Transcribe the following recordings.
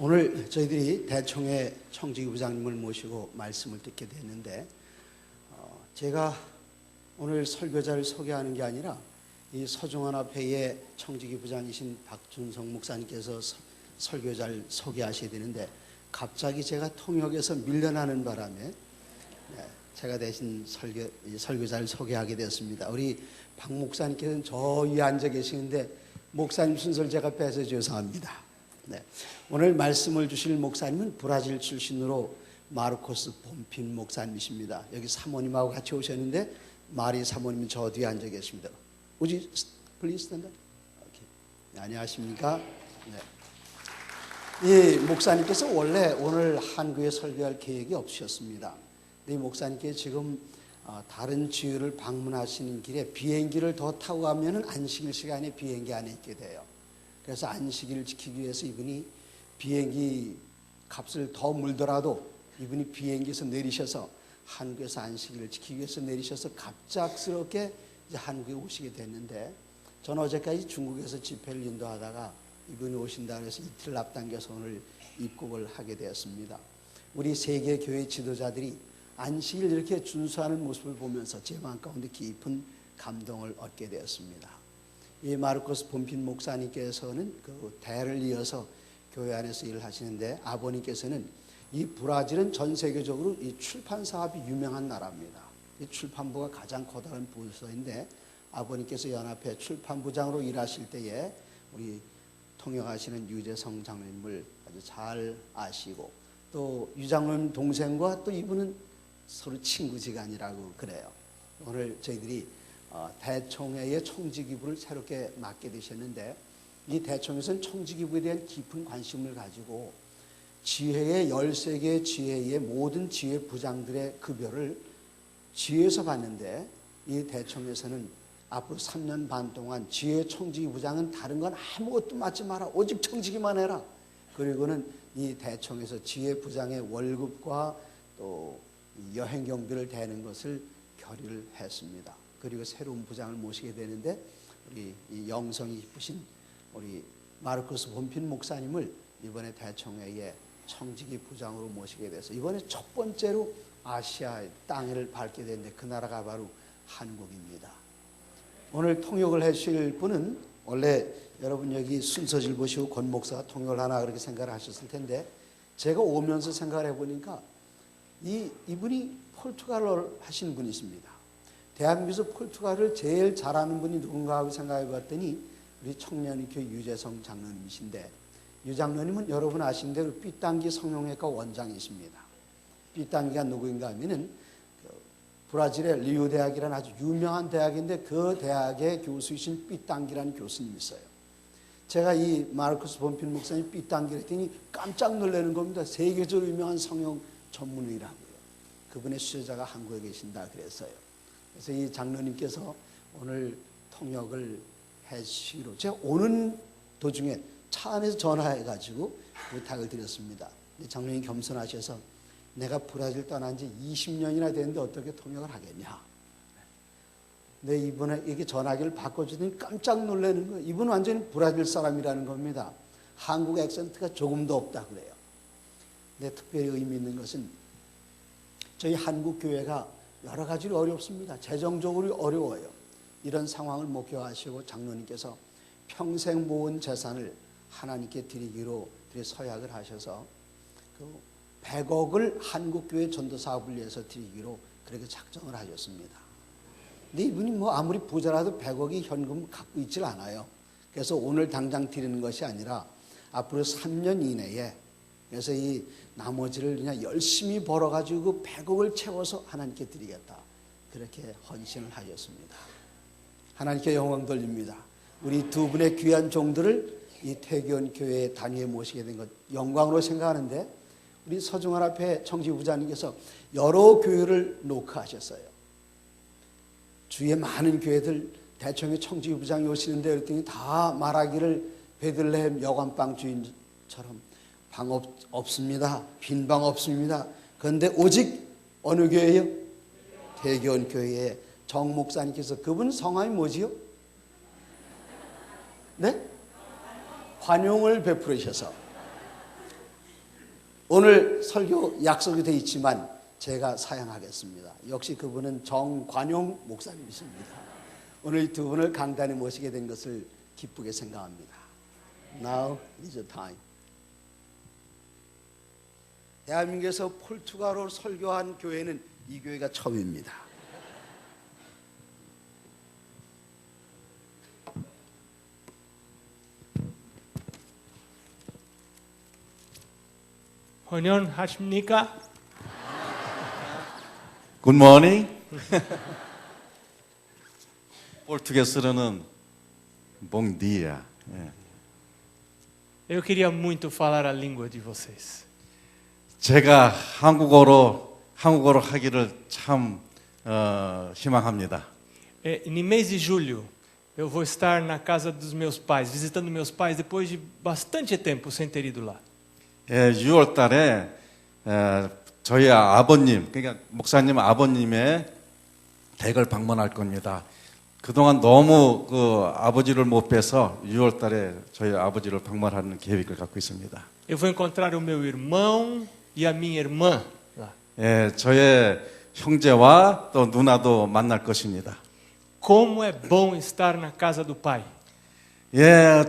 오늘 저희들이 대총회 청지기 부장님을 모시고 말씀을 듣게 됐는데 제가 오늘 설교자를 소개하는 게 아니라 이 서중원합회의 청지기 부장이신 박준성 목사님께서 설교자를 소개하셔야 되는데 갑자기 제가 통역에서 밀려나는 바람에 제가 대신 설교자를 소개하게 되었습니다. 우리 박 목사님께서는 저 위에 앉아 계시는데 목사님 순서를 제가 뺏어 죄송합니다. 오늘 말씀을 주실 목사님은 브라질 출신으로 마르코스 봄핀 목사님이십니다. 여기 사모님하고 같이 오셨는데 마리 사모님은 저 뒤에 앉아 계십니다. Would you please stand up? Okay. 안녕하십니까? 이 목사님께서 원래 오늘 한국에 설교할 계획이 없으셨습니다. 이 목사님께 지금 다른 지역을 방문하시는 길에 비행기를 더 타고 가면은 안식일 시간에 비행기 안에 있게 돼요. 그래서 안식일을 지키기 위해서 이분이 비행기 값을 더 물더라도 이분이 비행기에서 내리셔서 한국에서 안식일을 지키기 위해서 내리셔서 갑작스럽게 이제 한국에 오시게 됐는데 저는 어제까지 중국에서 집회를 인도하다가 이분이 오신다 그래서 이틀 앞당겨서 오늘 입국을 하게 되었습니다. 우리 세계 교회 지도자들이 안식일 이렇게 준수하는 모습을 보면서 제 마음 가운데 깊은 감동을 얻게 되었습니다. 이 마르코스 봄핀 목사님께서는 그 대를 이어서 교회 안에서 일을 하시는데 아버님께서는 이 브라질은 전 세계적으로 이 출판 사업이 유명한 나라입니다. 이 출판부가 가장 커다란 부서인데 아버님께서 연합회 출판부장으로 일하실 때에 우리 통역하시는 유재성 장로님을 아주 잘 아시고 또 유 장로님 동생과 또 이분은 서로 친구지간이라고 그래요. 오늘 저희들이 대총회의 청지기부를 새롭게 맡게 되셨는데 이 대총회에서는 청지기부에 대한 깊은 관심을 가지고 지회의 13개의 지회의 모든 지회 부장들의 급여를 지회에서 받는데 이 대총회에서는 앞으로 3년 반 동안 지회 청지기 부장은 다른 건 아무것도 맡지 마라. 오직 청지기만 해라. 그리고는 이 대총회에서 지회 부장의 월급과 또 여행 경비를 대는 것을 결의를 했습니다. 그리고 새로운 부장을 모시게 되는데 우리 이 영성이 이쁘신 우리 마르코스 봄핀 목사님을 이번에 대총회에 청지기 부장으로 모시게 돼서 이번에 첫 번째로 아시아 땅을 밟게 됐는데 그 나라가 바로 한국입니다. 오늘 통역을 해주실 분은 원래 여러분 여기 순서질 보시고 권 목사가 통역을 하나 그렇게 생각을 하셨을 텐데 제가 오면서 생각을 해보니까 이분이 포르투갈어를 하시는 분이십니다. 대한민국에서 포르투갈을 제일 잘하는 분이 누군가 하고 생각해 봤더니 우리 청년의교회 유재성 장로님이신데 유 장로님은 여러분 아시는 대로 삐땅기 성형외과 원장이십니다. 삐땅기가 누구인가 하면은 브라질의 리우 대학이라는 아주 유명한 대학인데 그 대학의 교수이신 삐땅기라는 교수님이 있어요. 제가 이 마르코스 봄핀 목사님 삐땅기를 했더니 깜짝 놀라는 겁니다. 세계적으로 유명한 성형 전문의라고요. 그분의 수제자가 한국에 계신다 그랬어요. 그래서 이 장로님께서 오늘 통역을 해주시기로 제가 오는 도중에 차 안에서 전화해가지고 부탁을 드렸습니다. 장로님 겸손하셔서 내가 브라질 떠난 지 20년이나 됐는데 어떻게 통역을 하겠냐. 근데 이번에 이게 전화기를 바꿔주더니 깜짝 놀라는 거예요. 이분은 완전히 브라질 사람이라는 겁니다. 한국 액센트가 조금도 없다 그래요. 근데 특별히 의미 있는 것은 저희 한국 교회가 여러 가지로 어렵습니다. 재정적으로 어려워요. 이런 상황을 목표하시고 장로님께서 평생 모은 재산을 하나님께 드리기로 서약을 하셔서 그 100억을 한국교회 전도사업을 위해서 드리기로 그렇게 작정을 하셨습니다. 근데 이분이 뭐 아무리 부자라도 100억이 현금 갖고 있질 않아요. 그래서 오늘 당장 드리는 것이 아니라 앞으로 3년 이내에 그래서 이 나머지를 그냥 열심히 벌어가지고 100억을 채워서 하나님께 드리겠다. 그렇게 헌신을 하셨습니다. 하나님께 영광 돌립니다. 우리 두 분의 귀한 종들을 이 태교원 교회 단위에 모시게 된 것 영광으로 생각하는데 우리 서중원합회 청지부장님께서 여러 교회를 노크하셨어요. 주위에 많은 교회들 대청회 청지부장이 오시는데 그랬더니 다 말하기를 베들레헴 여관방 주인처럼 방 없습니다. 빈 방 없습니다. 그런데 오직 어느 교회요? 태교원 교회에 정 목사님께서 그분 성함이 뭐지요? 네? 환용을 베풀으셔서 오늘 설교 약속이 되어 있지만 제가 사양하겠습니다. 역시 그분은 정관용 목사님이십니다. 오늘 두 분을 강단에 모시게 된 것을 기쁘게 생각합니다. Now is the time. 대한민국에서 포르투갈어로 설교한 교회는 이 교회가 처음입니다. 환영하십니까? Good morning. 포르투게스어로는 bom dia. Eu queria muito falar a língua de vocês. 제가 한국어로 하기를 참 희망합니다. No mês de julho, eu vou estar na casa dos meus pais, visitando meus pais depois de bastante tempo sem ter ido lá. 6월 달에 저희 아버님, 그러니까 목사님 아버님의 댁을 방문할 겁니다. 그동안 너무 그 아버지를 못 뵈서 6월 달에 저희 아버지를 방문하는 계획을 갖고 있습니다. Eu vou encontrar o meu irmão e a minha irmã lá. 저의 형제와 또 누나도 만날 것입니다. Como é bom estar na casa do pai.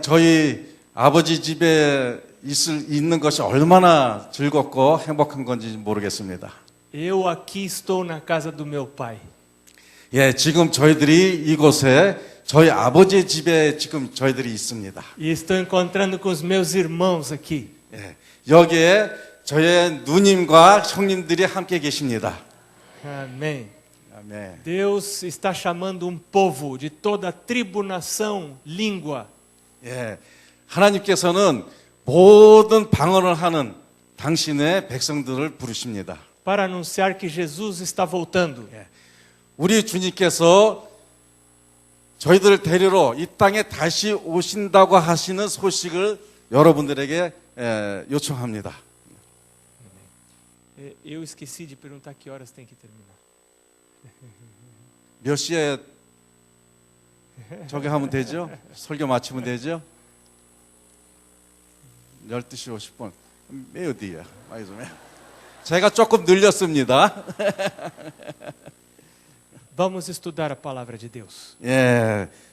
저희 아버지 집에 있는 것이 얼마나 즐겁고 행복한 건지 모르겠습니다. Eu aqui estou na casa do meu pai. 지금 저희들이 이곳에 저희 아버지 집에 지금 저희들이 있습니다. E estou encontrando com os meus irmãos aqui. 여기에 저의 누님과 형님들이 함께 계십니다. Amém. 아멘. Deus está chamando um povo de toda tribo, nação, língua. 하나님께서는 모든 방언을 하는 당신의 백성들을 부르십니다. Para anunciar que Jesus está voltando. 우리 주님께서 저희들을 데리러 이 땅에 다시 오신다고 하시는 소식을 여러분들에게 요청합니다. Eu esqueci de perguntar que horas tem que terminar. 몇 시에 저기 하면 되죠? 설교 마치면 되죠? 12시 50분. 메요디야. 제가 조금 늘렸습니다. Vamos estudar a palavra de Deus.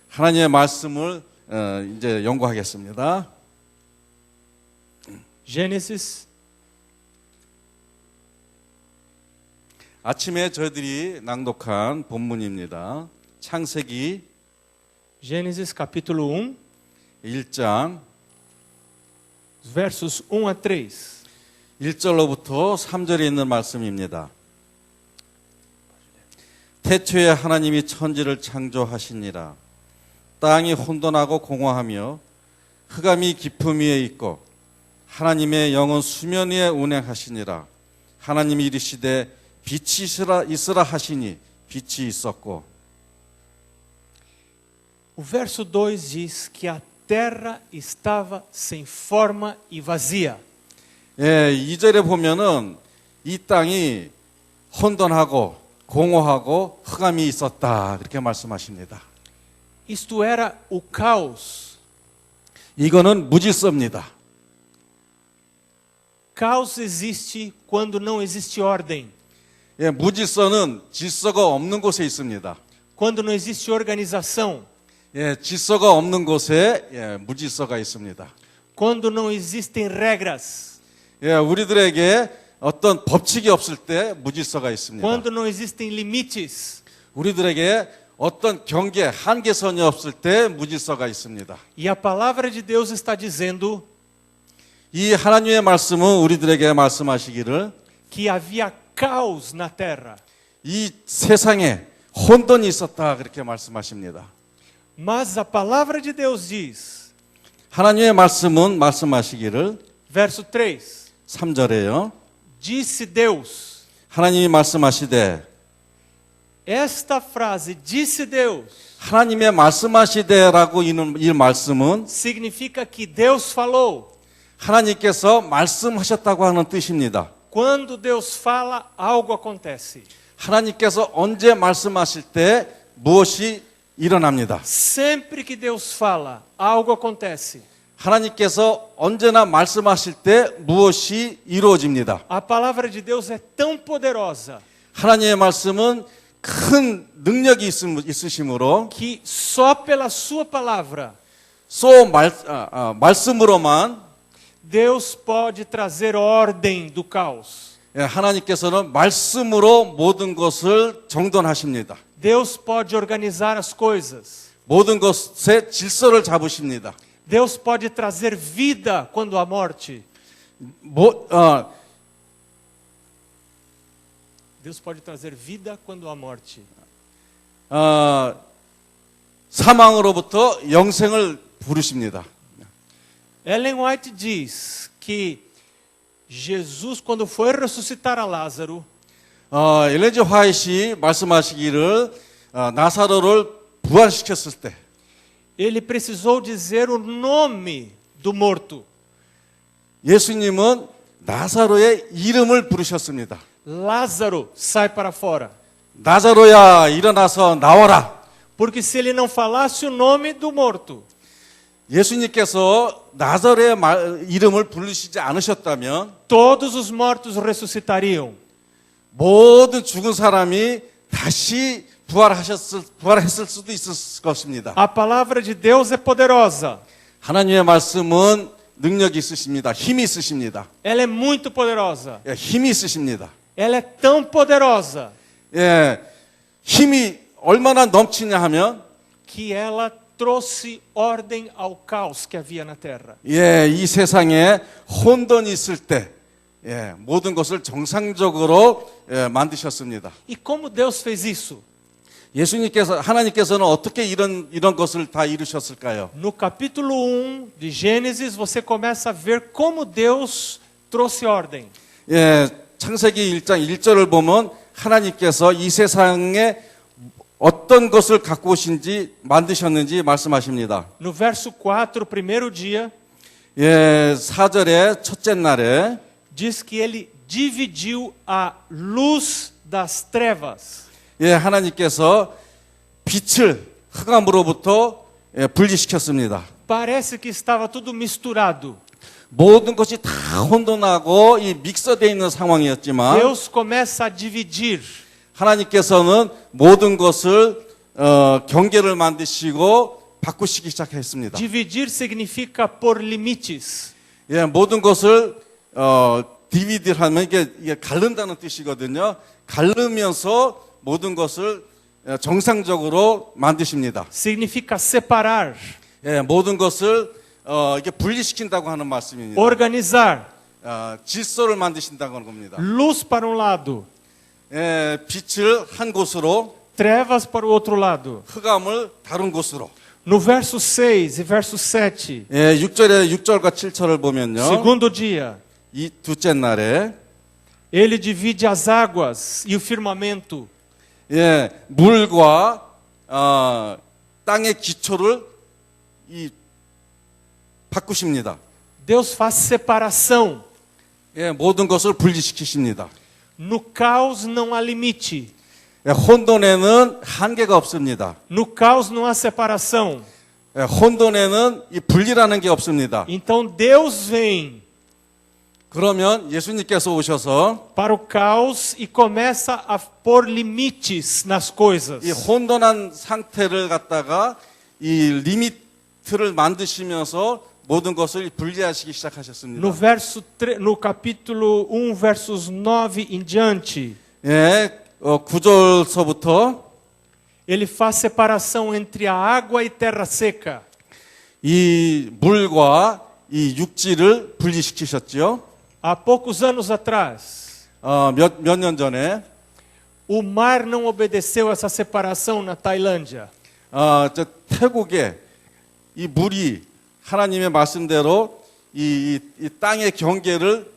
하나님의 말씀을 이제 연구하겠습니다. Gênesis, 아침에 저희들이 낭독한 본문입니다. 창세기 Gênesis capítulo 1, 1장 versos 1 a 3. 1절로부터 3절에 있는 말씀입니다. 태초에 하나님이 천지를 창조하시니라. 땅이 혼돈하고 공허하며 흑암이 깊음 위에 있고 하나님의 영은 수면 위에 운행하시니라. 하나님이 이르시되 빛이 있으라 하시니 빛이 있었고. O verso 2 diz que a terra estava sem forma e vazia. 2절에 보면은 이 땅이 혼돈하고 공허하고 흑암이 있었다. 그렇게 말씀하십니다. Isto era o caos. 이거는 무질서입니다. Caos existe quando não existe ordem. 무질서는 질서가 없는 곳에 있습니다. Quando não existe organização. 질서가 없는 곳에 무질서가 있습니다. Quando não existem regras. 우리들에게 어떤 법칙이 없을 때 무질서가 있습니다. Quando não existem limites. 우리들에게 어떤 경계, 한계선이 없을 때 무질서가 있습니다. E a palavra de Deus está dizendo 이 하나님의 말씀은 우리들에게 말씀하시기를 que havia caos na terra. 이 세상에 혼돈이 있었다 그렇게 말씀하십니다. Mas a palavra de Deus diz, 하나님의 말씀은 말씀하시기를 verso 3, 3절에요. disse Deus. 하나님이 말씀하시되 Esta frase, disse Deus, 하나님의 말씀하시되라고 이 말씀은 significa que Deus falou. 하나님께서 말씀하셨다고 하는 뜻입니다. Quando Deus fala, algo acontece. 하나님께서 언제 말씀하실 때 무엇이 일어납니다. Sempre que Deus fala, algo acontece. 하나님께서 언제나 말씀하실 때 무엇이 이루어집니다. A palavra de Deus é tão poderosa 하나님의 말씀은 큰 능력이 있으심으로 que só pela sua palavra 말씀으로만 Deus pode trazer ordem do caos. 하나님께서는 말씀으로 모든 것을 정돈하십니다. Deus pode organizar as coisas. 모든 것의 질서를 잡으십니다. Deus pode trazer vida quando há morte. Deus pode trazer vida quando há morte. 사망으로부터 영생을 부르십니다. Ellen White diz que Jesus, quando foi ressuscitar a Lázaro, 엘렌 G. 화이트이 말씀하시기를 나사로를 부활시켰을 때 ele precisou dizer o nome do morto. 예수님은 나사로의 이름을 부르셨습니다. Lázaro, sai para fora. 나사로야 일어나서 나와라. Porque se ele não falasse o nome do morto, 예수님께서 나사로의 이름을 부르시지 않으셨다면 todos os mortos ressuscitariam. 모든 죽은 사람이 다시 부활했을 수도 있을 것입니다. A palavra de Deus é poderosa. 하나님의 말씀은 능력이 있으십니다. 힘이 있으십니다. Ela é muito poderosa. 힘이 있으십니다. Ela é tão poderosa 힘이 얼마나 넘치냐 하면 que ela trouxe ordem ao caos que havia na terra. 이 세상에 혼돈이 있을 때 모든 것을 정상적으로 만드셨습니다. E como Deus fez isso? 하나님께서는 어떻게 이런 것을 다 이루셨을까요? No capítulo 1 de Gênesis, você começa a ver como Deus trouxe ordem. 창세기 1장 1절을 보면 하나님께서 이 세상에 어떤 것을 갖고 오신지 만드셨는지 말씀하십니다. No verso 4, primeiro dia, 4절의 첫째 날에 diz que ele dividiu a luz das trevas. 하나님께서 빛을 흑암으로부터 분리시켰습니다. Parece que estava tudo misturado. 모든 것이 다 혼돈하고 믹서되어 있는 상황이었지만 Deus começa a dividir. 하나님께서는 모든 것을 경계를 만드시고 바꾸시기 시작했습니다. Dividir significa por limites. 모든 것을 디비드하면 이게 가른다는 뜻이거든요. 가르면서 모든 것을 정상적으로 만드십니다. Significa separar, 모든 것을 이게 분리시킨다고 하는 말씀입니다. organizar. 질서를 만드신다고 하는 겁니다. Luz para um lado, 빛을 한 곳으로, trevas para o outro lado. 흑암을 다른 곳으로. No verso 6 e verso 7, 6절과 7절을 보면요. segundo dia, 이 둘째 날에 ele divide as águas e o firmamento. 물과 땅의 기초를 바꾸십니다. Deus faz separação. 모든 것을 분리시키십니다. No caos não há limite. 혼돈에는 한계가 없습니다. No caos não há separação. 혼돈에는 이 분리라는 게 없습니다. Então Deus vem 그러면 예수님께서 오셔서 para o caos e começa a pôr limites nas coisas. 이 혼돈한 상태를 갖다가 이 리미트를 만드시면서 모든 것을 분리하시기 시작하셨습니다. No capítulo 1, versos 9 em diante, 9절서부터 ele faz separação entre a água e terra seca. 이 물과 이 육지를 분리시키셨죠. Há poucos anos atrás, 몇 년 전에 o mar não obedeceu essa separação na Tailândia. 저 태국에 이 물이 하나님의 말씀대로 이 땅의 경계를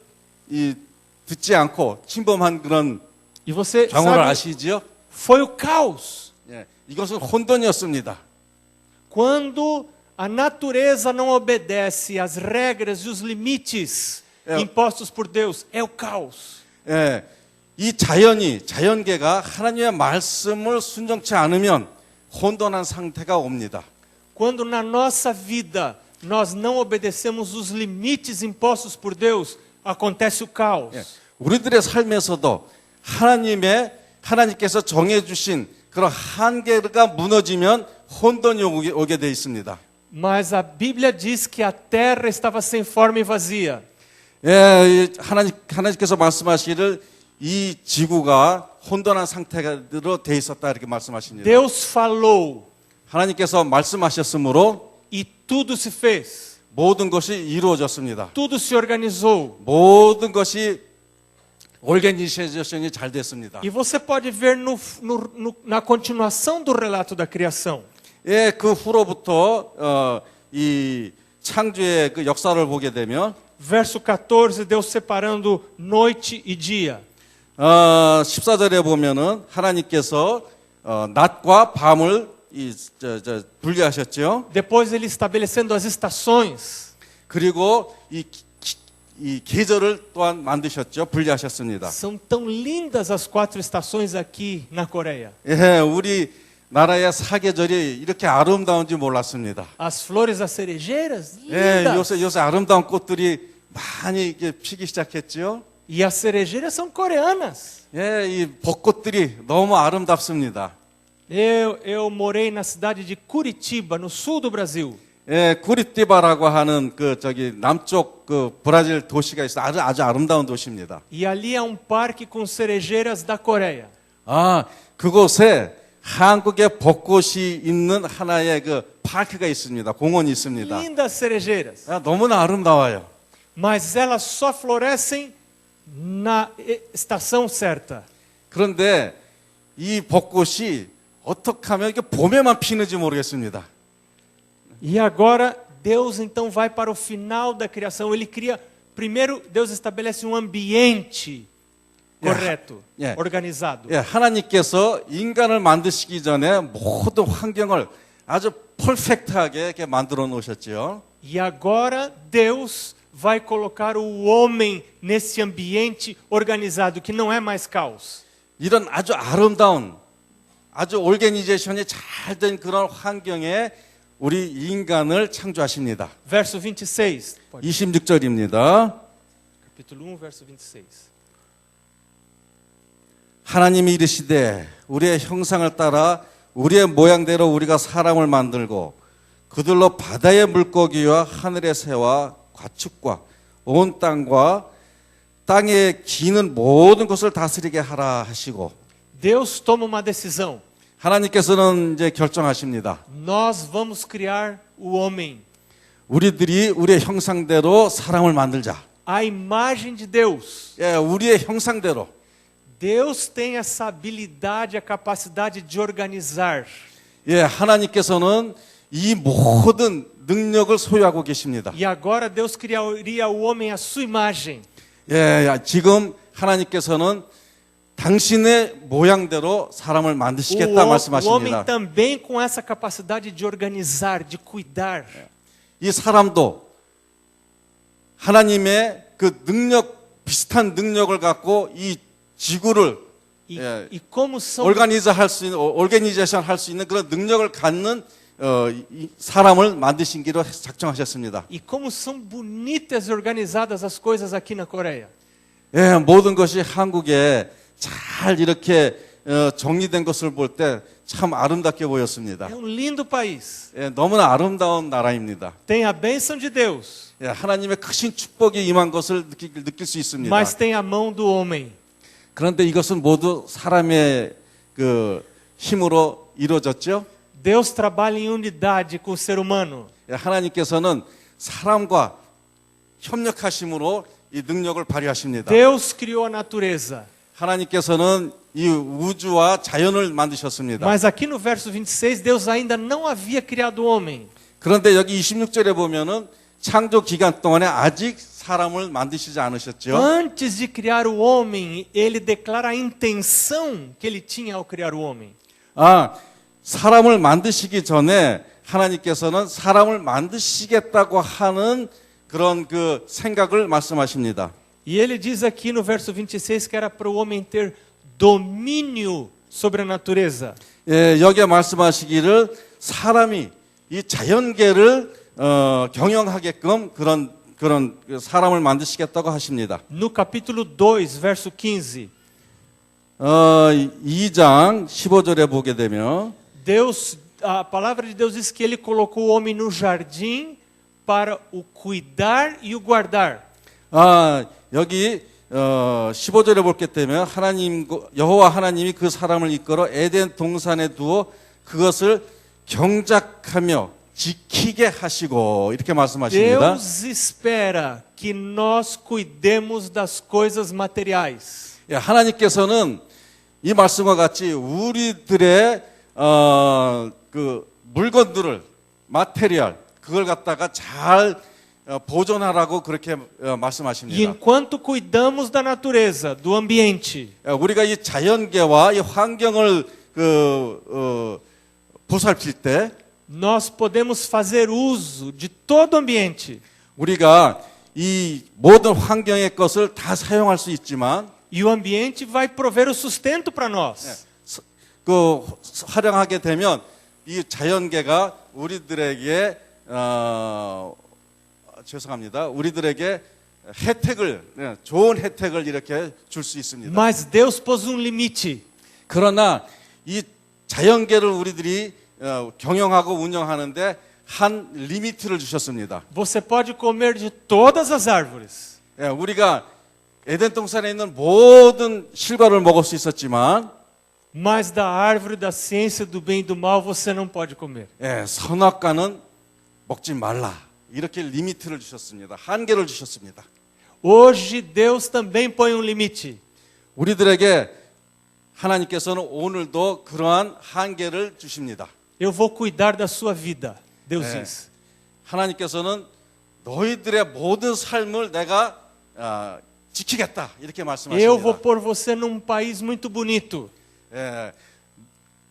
듣지 않고 침범한 그런 E você 경우를 sabe, 아시지요? foi o caos. 이것은 혼돈이었습니다. Quando a natureza não obedece às regras e os limites impostos por Deus, é o caos. 이 자연계가 하나님의 말씀을 순종치 않으면 혼돈한 상태가 옵니다. Quando na nossa vida nós não obedecemos os limites impostos por Deus, acontece o caos. 예, 우리들의 삶에서도 하나님께서 정해주신 그런 한계가 무너지면 혼돈이 오게 돼 있습니다. Mas a Bíblia diz que a terra estava sem forma e vazia. 예, 하나님께서 말씀하시기를 이 지구가 혼돈한 상태로 돼 있었다 이렇게 말씀하십니다. Deus falou 하나님께서 말씀하셨으므로 e tudo se fez. 모든 것이 이루어졌습니다. Tudo se organizou. 모든 것이 오르게니제이션이 잘 됐습니다. E você pode ver na continuação do relato da criação. 예, 그 후로부터 이 창조의 그 역사를 보게 되면 Verso 14, Deus separando noite e dia. 14절에 보면은 하나님께서 낮과 밤을 분리하셨죠. Depois ele estabelecendo as estações. 그리고 이 계절을 또한 만드셨죠. 분리하셨습니다. São tão lindas as 4 estações aqui na Coreia. 예, 우리 나라의 사계절이 이렇게 아름다운지 몰랐습니다. As flores das cerejeiras, 예, lindas. 요새 아름다운 꽃들이 많이 이렇게 피기 시작했죠. E as cerejeiras são coreanas. 예, 이 벚꽃들이 너무 아름답습니다. Eu morei na cidade de Curitiba, no sul do Brasil. 예, 쿠리티바라고 하는 남쪽 브라질 도시가 있어요. 아주 아름다운 도시입니다. E ali há um parque com cerejeiras da Coreia. 그곳에 한국의 벚꽃이 있는 하나의 파크가 있습니다. 공원이 있습니다. Lindas cerejeiras. 너무나 아름다워요. Mas elas só florescem na estação certa. 그런데 이 벚꽃이 어떻게 하면 이게 봄에만 피는지 모르겠습니다. E agora Deus então vai para o final da criação. Ele cria, primeiro Deus estabelece um ambiente correto, 예. organizado. 예, 하나님께서 인간을 만드시기 전에 모든 환경을 아주 퍼펙트하게 이렇게 만들어 놓으셨죠. E agora Deus vai colocar o homem nesse ambiente organizado que não é mais caos. 이런 아주 아름다운 아주 오르게니제이션이 잘 된 그런 환경에 우리 인간을 창조하십니다. Verso 26. 26절입니다. Capítulo 1, verso 26. 하나님이 이르시되 우리의 형상을 따라 우리의 모양대로 우리가 사람을 만들고 그들로 바다의 물고기와 하늘의 새와 가축과 온 땅과 땅에 기는 모든 것을 다스리게 하라 하시고 Deus toma uma decisão. 하나님께서는 이제 결정하십니다. Nós vamos criar o homem. 우리들이 우리의 형상대로 사람을 만들자. A imagem de Deus. 예, 우리의 형상대로. Deus tem essa habilidade, a capacidade de organizar. 예, 하나님께서는 이 모든 능력을 소유하고 계십니다. E agora Deus criaria o homem à sua imagem. 예, 지금 하나님께서는 당신의 모양대로 사람을 만드시겠다 O homem 말씀하십니다. também com essa capacidade de organizar, de cuidar. 이 사람도 하나님의 그 능력 비슷한 능력을 갖고 이 지구를 E como são 오르게니제이션 할 수 있는 그런 능력을 갖는 이 사람을 만드신기로 작정하셨습니다. E como são bonitas e organizadas as coisas aqui na Coreia. 예, 모든 것이 한국에 잘 이렇게 정리된 것을 볼 때 참 아름답게 보였습니다. É um lindo país. 예, 너무나 아름다운 나라입니다. Tem a bênção de Deus, 예, 하나님의 크신 축복이 임한 것을 느낄 수 있습니다. mas tem a mão do homem. 그런데 이것은 모두 사람의 그 힘으로 이루어졌죠. Deus trabalha em unidade com o ser humano. 예, 하나님께서는 사람과 협력하심으로 이 능력을 발휘하십니다. Deus criou a natureza. 하나님께서는 이 우주와 자연을 만드셨습니다. Mas aqui no verso 26, Deus ainda não havia criado o homem. 그런데 여기 26절에 보면은 창조 기간 동안에 아직 사람을 만드시지 않으셨죠. Antes de criar o homem, ele declara a intenção que ele tinha ao criar o homem. 사람을 만드시기 전에 하나님께서는 사람을 만드시겠다고 하는 그런 그 생각을 말씀하십니다. E ele diz aqui no verso 26 que era para o homem ter domínio sobre a natureza. 예, 여기에 말씀하시기를 사람이 이 자연계를 경영하게끔 그런 사람을 만드시겠다고 하십니다. No capítulo 2, verso 15, 2장 15절에 보게 되면 A palavra de Deus diz que ele colocou o homem no jardim para o cuidar e o guardar. 여기 15절에 볼게 되면 여호와 하나님이 그 사람을 이끌어 에덴 동산에 두어 그것을 경작하며 지키게 하시고 이렇게 말씀하십니다. Deus espera que nós cuidemos das coisas materiais. 예, 하나님께서는 이 말씀과 같이 우리들의 그 물건들을 마테리얼 그걸 갖다가 잘 보존하라고 그렇게 E 말씀하십니다. enquanto cuidamos da natureza, do ambiente, 우리가 이 자연계와 이 환경을 보살필 때 nós podemos fazer uso de todo o ambiente. 우리가 이 모든 환경의 것을 다 사용할 수 있지만 E o ambiente vai prover o sustento para nós. 활용하게 되면 이 자연계가 우리들에게 죄송합니다. 우리들에게 좋은 혜택을 이렇게 줄 수 있습니다. Mas Deus pôs um limite. 그러나 이 자연계를 우리들이 경영하고 운영하는데 한 리미트를 주셨습니다. Você pode comer de todas as árvores, 예, 우리가 에덴 동산에 있는 모든 실과를 먹을 수 있었지만 mas da árvore da ciência do bem e do mal você não pode comer. 예, 선악과는 먹지 말라. 이렇게 리미트를 주셨습니다. 한계를 주셨습니다. Hoje Deus também põe um limite. 우리들에게 하나님께서는 오늘도 그러한 한계를 주십니다. Eu vou cuidar da sua vida, Deus diz. 하나님께서는 너희들의 모든 삶을 내가 지키겠다. 이렇게 Eu vou 말씀하십니다. pôr você num país muito bonito. 예,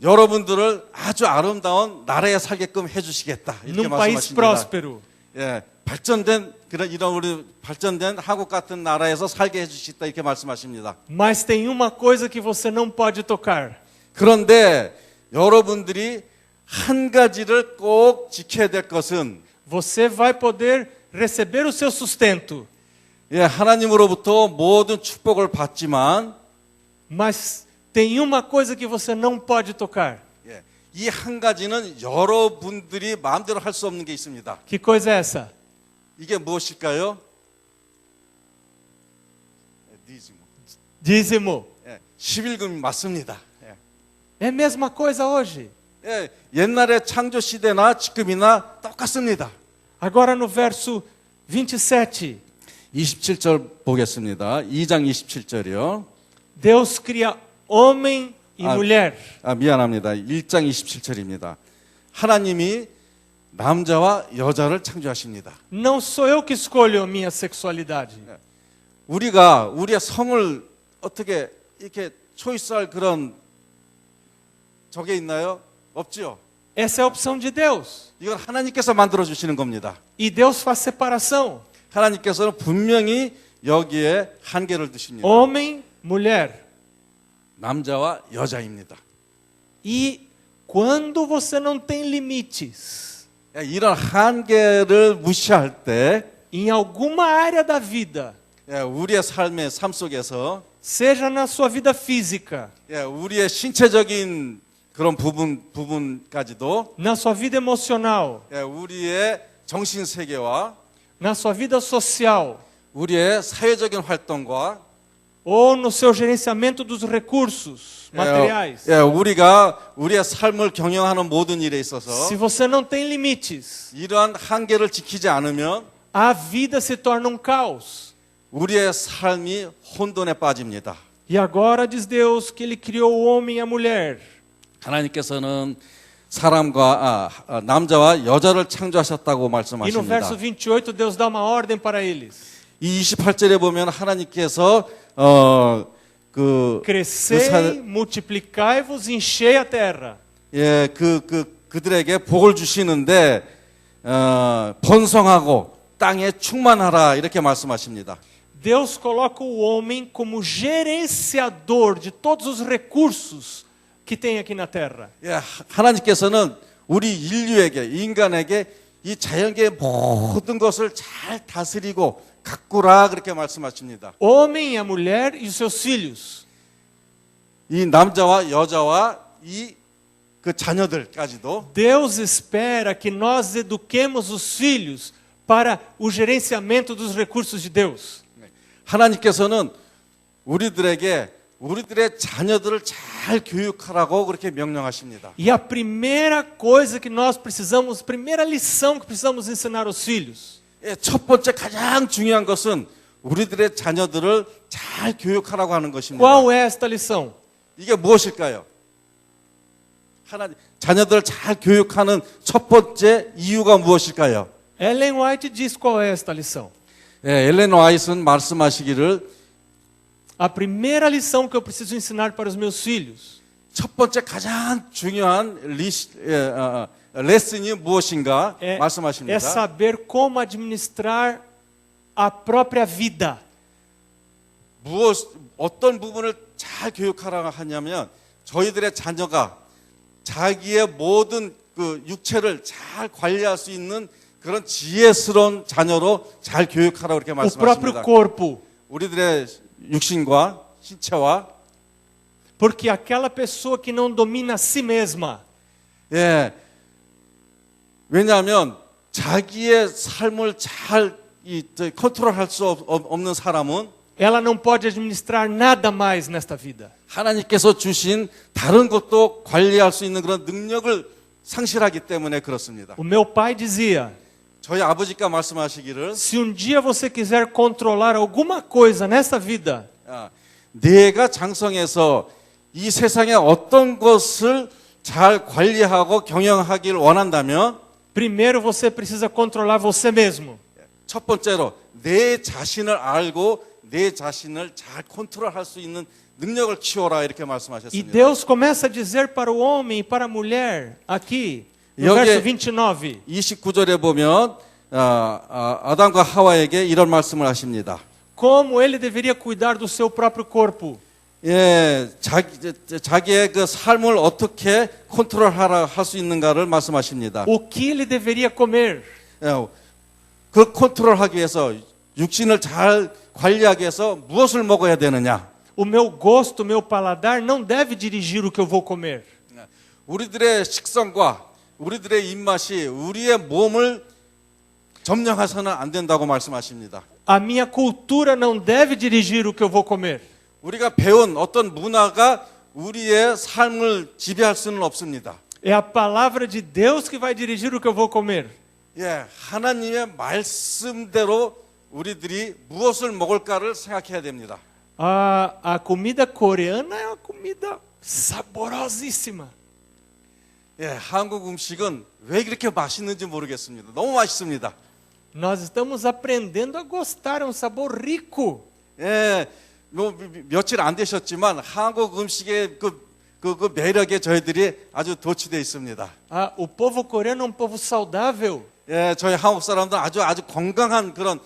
여러분들을 아주 아름다운 나라에 살게끔 해주시겠다. 이렇게 Num país 말씀하십니다. próspero. 예, 발전된 이런 우리 발전된 한국 같은 나라에서 살게 해주시겠다. 이렇게 말씀하십니다. Mas tem uma coisa que você não pode tocar. 그런데 여러분들이 한 가지를 꼭 지켜야 될 것은 Você vai poder receber o seu sustento, 예, 하나님으로부터 모든 축복을 받지만 mas tem uma coisa que você não pode tocar. 예, 이 한 가지는 여러분들이 마음대로 할 수 없는 게 있습니다. Que coisa é essa? 이게 무엇일까요? 디즈모. Dízimo. 예, 11금 맞습니다. 예. É a mesma coisa hoje. 예, 옛날의 창조 시대나 지금이나 똑같습니다. Agora no verso 27, 27절 보겠습니다. 2장 27절이요. Deus cria homem e mulher. 미안합니다. 1장 27절입니다. 하나님이 남자와 여자를 창조하십니다. Não sou eu que escolho a minha sexualidade. 우리가 우리의 성을 어떻게 이렇게 초이스할 그런 적에 있나요? 없죠. Essa é a opção de Deus. 이건 하나님께서 만들어 주시는 겁니다. E Deus faz separação. 하나님께서는 분명히 여기에 한계를 두십니다. Homem, mulher. 남자와 여자입니다. E quando você não tem limites 이런 한계를 무시할 때 em alguma área da vida, 우리의 삶 속에서 seja na sua vida física, 우리의 신체적인 그런 부분까지도 na sua vida emocional, 우리의 정신 세계와 na sua vida social, 우리의 사회적인 활동과 ou no seu gerenciamento dos recursos materiais. 우리가 우리의 삶을 경영하는 모든 일에 있어서 Se você não tem limites, 이러한 한계를 지키지 않으면 a vida se torna um caos. 우리의 삶이 혼돈에 빠집니다. E agora diz Deus que Ele criou o homem e a mulher. 하나님께서는 남자와 여자를 창조하셨다고 E no 말씀하십니다. verso 28 Deus dá uma ordem para eles. 이 28절에 보면 하나님께서 Crescei, multiplicai-vos, enchei a terra. 그들에게 복을 주시는데 번성하고 땅에 충만하라 이렇게 말씀하십니다. Deus coloca o homem como gerenciador de todos os recursos que tem aqui na terra. 하나님께서는 우리 인간에게 이 자연계의 모든 것을 잘 다스리고 가꾸라 그렇게 말씀하십니다. Homem, a mulher e os seus filhos. 이 남자와 여자와 이 그 자녀들까지도 Deus espera que nós eduquemos os filhos para o gerenciamento dos recursos de Deus. 하나님께서는 우리들의 자녀들을 잘 교육하라고 그렇게 명령하십니다. E a primeira coisa que nós precisamos, primeira lição que precisamos ensinar aos filhos, 예, 첫 번째 가장 중요한 것은 우리들의 자녀들을 잘 교육하라고 하는 것입니다. qual é esta lição? 이게 무엇일까요? 하나님 자녀들을 잘 교육하는 첫 번째 이유가 무엇일까요? Ellen White diz qual é esta lição. 예, 엘렌 화이트는 말씀하시기를 A primeira lição que eu preciso ensinar para os meus filhos 첫 번째 가장 중요한 레슨이 무엇인가 é 말씀하십니다. saber como administrar a própria vida. 어떤 부분을 잘 교육하라고 하냐면 저희들의 자녀가 자기의 모든 그 육체를 잘 관리할 수 있는 그런 지혜스러운 자녀로 잘 교육하라고 그렇게 O 말씀하십니다. próprio corpo. 우리들의 육신과 신체와 Porque aquela pessoa que não domina a si mesma, 예. 왜냐하면 자기의 삶을 잘 컨트롤할 수 없는 사람은 ela não pode administrar nada mais nesta vida. 하나님께서 주신 다른 것도 관리할 수 있는 그런 능력을 상실하기 때문에 그렇습니다. O meu pai dizia: 저희 아버지가 말씀하시기를 se um dia você quiser controlar alguma coisa nesta vida, 내가 장성해서 이 세상의 어떤 것을 잘 관리하고 경영하기를 원한다면 primeiro você precisa controlar você mesmo. 첫 번째로 내 자신을 알고 내 자신을 잘 컨트롤할 수 있는 능력을 키워라 이렇게 E 말씀하셨습니다. Deus começa a dizer para o homem e para a mulher, aqui, no 여기에- verso 29, 29절에 보면 아담과 하와에게 이런 말씀을 하십니다. como ele deveria cuidar do seu próprio corpo. 예, 자기의 그 삶을 어떻게 컨트롤하라 할 수 있는가를 말씀하십니다. O que ele deveria comer. 예, 그 컨트롤하기 위해서 육신을 잘 관리하기 위해서 무엇을 먹어야 되느냐? O meu gosto, o meu paladar não deve dirigir o que eu vou comer. 우리들의 식성과 우리들의 입맛이 우리의 몸을 점령해서는 안 된다고 말씀하십니다. A minha cultura não deve dirigir o que eu vou comer. 우리가 배운 어떤 문화가 우리의 삶을 지배할 수는 없습니다. É a palavra de Deus que vai dirigir o que eu vou comer. 예, 하나님의 말씀대로 우리들이 무엇을 먹을까를 생각해야 됩니다. A comida coreana é uma comida saborosíssima. 예, 한국 음식은 왜 그렇게 맛있는지 모르겠습니다. 너무 맛있습니다. Nós estamos aprendendo a gostar, é um sabor rico. 예, 뭐 며칠 안 되셨지만 한국 음식의 그 매력에 저희들이 아주 도취되어 있습니다. O povo coreano é um povo saudável. 예, 저희 한국 사람들 아주 건강한 그런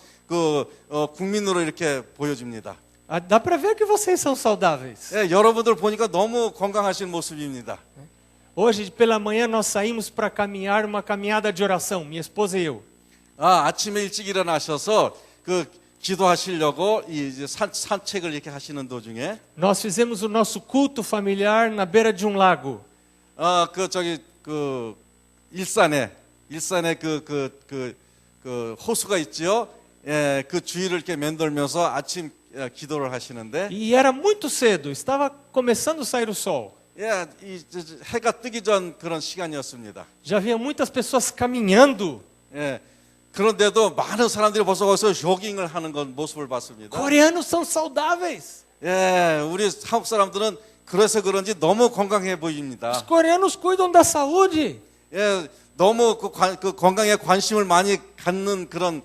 국민으로 이렇게 보여집니다. Dá para ver que vocês são saudáveis. 예, 여러분들 보니까 너무 건강하신 모습입니다. Hoje pela manhã nós saímos para caminhar uma caminhada de oração, minha esposa e eu. 아침에 일찍 일어나셔서 그 기도하시려고 이제 산책을 이렇게 하시는 도중에 Nós fizemos o nosso culto familiar na beira de um lago. 그 일산에 그 호수가 있죠. 예, 그 주위를 이렇게 맴돌면서 아침 기도를 하시는데 E era muito cedo, estava começando a sair o sol. 예, 해가 뜨기 전 그런 시간이었습니다. Já havia muitas pessoas caminhando. 예, 그런데도 많은 사람들이 벌써 거기서 조깅을 하는 건 모습을 봤습니다. Coreanos são saudáveis. 예, 우리 한국 사람들은 그래서 그런지 너무 건강해 Os 보입니다. coreanos cuidam da saúde. 예, 너무 그 건강에 관심을 많이 갖는 그런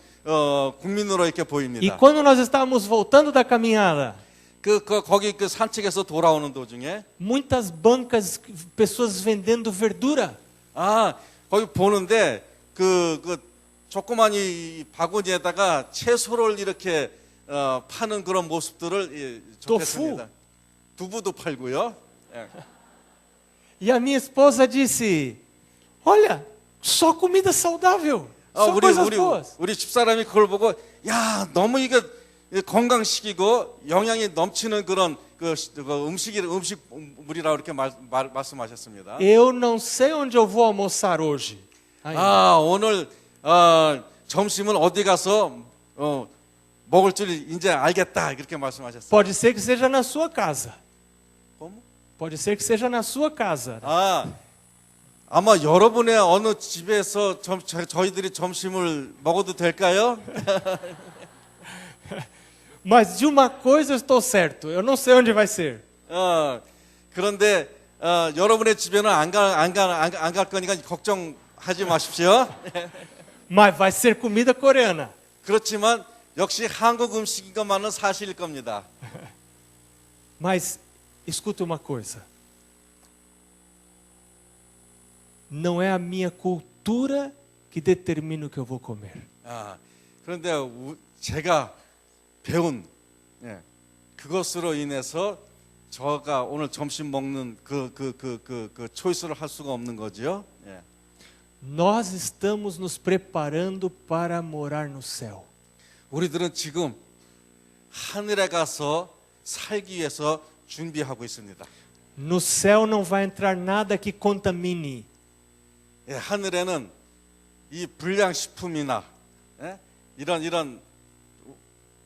국민으로 이렇게 E 보입니다. quando nós estávamos voltando da caminhada, 거기 그 산책에서 돌아오는 도중에 muitas bancas, pessoas vendendo verdura. 거기 보는데 그 조그만 이 바구니에다가 채소를 이렇게 파는 그런 모습들을 접했습니다. 두부도 팔고요. 예. E a minha esposa disse: olha, só comida saudável. São coisas boas. 우리 집사람이 그걸 보고 야 너무 이게 건강식이고 영양이 넘치는 그런 그 음식물이라고 이렇게 말씀하셨습니다. Eu não sei onde eu vou almoçar hoje. ainda. 아 오늘 점심은 어디 가서 먹을 줄 이제 알겠다 이렇게 말씀하셨어요. Pode ser que seja na sua casa. como? Pode ser que seja na sua casa. 아마 여러분의 어느 집에서 저희들이 점심을 먹어도 될까요? Mas de uma coisa eu estou certo. Eu não sei onde vai ser. 그런데 여러분의 집에는 안 갈 거니까 걱정하지 마십시오. Mas vai ser comida coreana. 그렇지만 역시 한국 음식인 것만은 사실일 겁니다. Mas escuta uma coisa. Não é a minha cultura que determina o que eu vou comer. 그런데 제가 배운 그것으로 인해서 저가 오늘 점심 먹는 그 초이스를 할 수가 없는 거죠. Nós estamos nos preparando para morar no céu. 우리들은 지금 하늘에 가서 살기 위해서 준비하고 있습니다. No céu não vai entrar nada que contamine. 하늘에는 이 불량식품이나 이런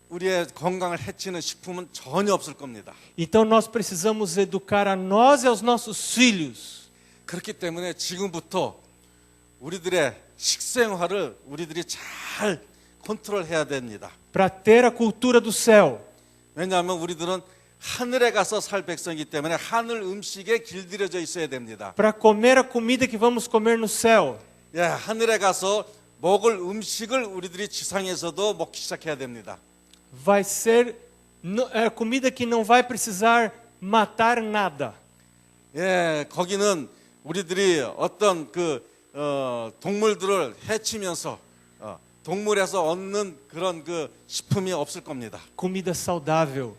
우리의 건강을 해치는 식품은 전혀 없을 겁니다. Então nós precisamos educar a nós e aos nossos filhos. 그렇기 때문에 지금부터 우리들의 식생활을 우리들이 잘 컨트롤해야 됩니다. Para ter a cultura do céu. 왜냐하면 우리들은 하늘에 가서 살 백성이기 때문에 하늘 음식에 길들여져 있어야 됩니다. Para comer a comida que vamos comer no céu. 하늘에 가서 먹을 음식을 우리들이 지상에서도 먹기 시작해야 됩니다. Vai ser comida que não vai precisar matar nada. 거기는 우리들이 어떤 동물들을 해치면서 동물에서 얻는 그런 식품이 없을 겁니다. Comida saudável.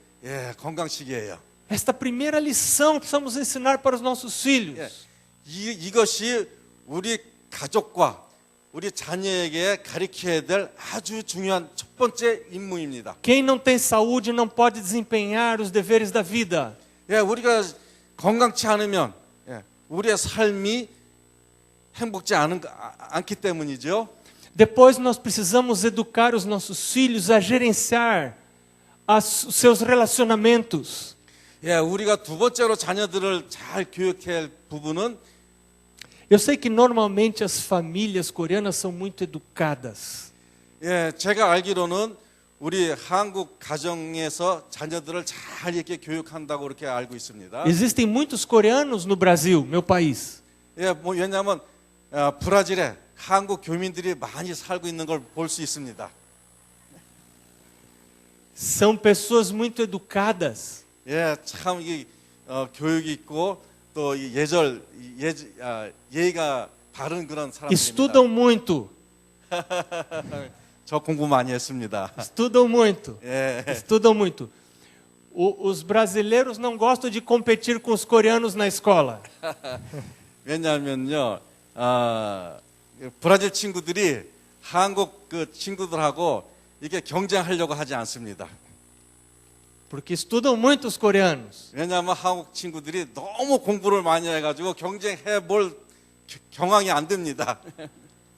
건강식이에요. Esta primeira lição que precisamos ensinar para os nossos filhos. 이것이 우리 가족과 우리 자녀에게 가르쳐야 될 아주 중요한 첫 번째 임무입니다. Quem não tem saúde não pode desempenhar os deveres da vida. 우리가 건강치 않으면 우리의 삶이 행복지 않기 때문이죠. Depois nós precisamos educar os nossos filhos a gerenciar os seus relacionamentos. 우리가 두 번째로 자녀들을 잘 교육해야 할 부분은 Eu sei que normalmente as famílias coreanas são muito educadas. 제가 알기로는 우리 한국 가정에서 자녀들을 잘 이렇게 교육한다고 그렇게 알고 있습니다. Existem muitos coreanos no Brasil, meu país. 왜냐하면 브라질에 한국 교민들이 많이 살고 있는 걸 볼 수 있습니다. São pessoas muito educadas. 참 교육이 있고 또 예의가 바른 그런 사람들입니다. Estudam muito. 저 공부 많이 했습니다. Estudam muito. Estudam muito. Os brasileiros não gostam de competir com os coreanos na escola. 왜냐하면요, 브라질 친구들이 한국 친구들하고 이렇게 경쟁하려고 하지 않습니다. Porque estudam muito os coreanos. 왜냐하면 한국 친구들이 너무 공부를 많이 해가지고 경쟁해 볼 경황이 안 됩니다.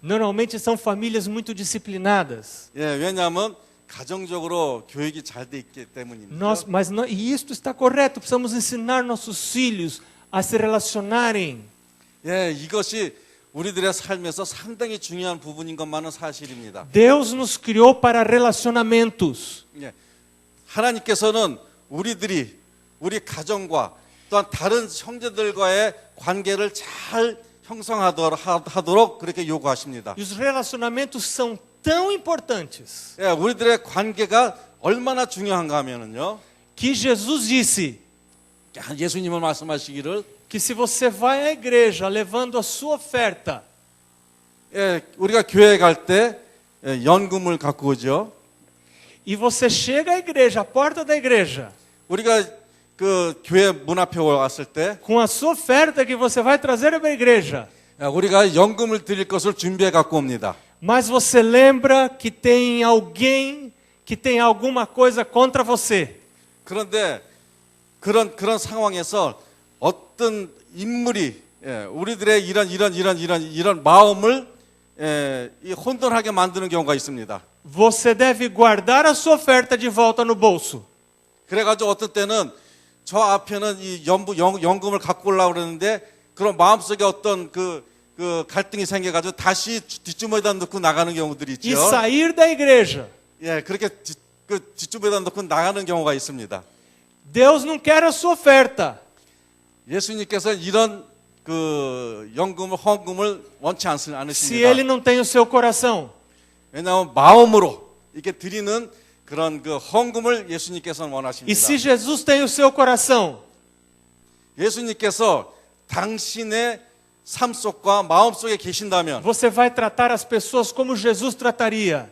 Normalmente são famílias muito disciplinadas. 왜냐하면 가정적으로 교육이 잘 돼 있기 때문입니다. E isto está correto. Precisamos ensinar nossos filhos a se relacionarem. 이것이 우리들의 삶에서 상당히 중요한 부분인 것만은 사실입니다. Deus nos criou para relacionamentos. 하나님께서는 우리 가정과 또한 다른 형제들과의 관계를 잘 형성하도록 그렇게 요구하십니다. E os relacionamentos são tão importantes. 우리들의 관계가 얼마나 중요한가 하면은요. Que Jesus disse 예수님은 말씀하시기를 que se você vai à igreja levando a sua oferta, 우리가 교회 갈 때 연금을 갖고 오죠. E você chega à igreja, à porta da igreja, 우리가 교회 문 앞에 왔을 때 com a sua oferta que você vai trazer para a igreja, 우리가 연금을 드릴 것을 준비해 갖고 옵니다. mas você lembra que tem alguém que tem alguma coisa contra você. 그런데 그런 상황에서 어떤 인물이 우리들의 이런 마음을 이 혼돈하게 만드는 경우가 있습니다. Você deve guardar a sua oferta de volta no bolso. 그래가지고 어떤 때는 저 앞에는 이 연금을 갖고 오려고 그러는데 그런 마음속에 어떤 그 갈등이 생겨가지고 다시 뒷주머니에다 넣고 나가는 경우들이 E 있죠. sair da igreja. 예, 그렇게 뒷주머니에다 넣고 나가는 경우가 있습니다. Deus não quer a sua oferta. 예수님께서 이런 그 헌금을 원치 Se 않으십니다. ele não tem o seu coração. 왜냐하면 마음으로 이렇게 드리는 그런 그 헌금을 예수님께서는 E 원하십니다. se Jesus tem o seu coração, 예수님께서 당신의 삶 속과 마음 속에 계신다면 você vai tratar as pessoas como Jesus trataria.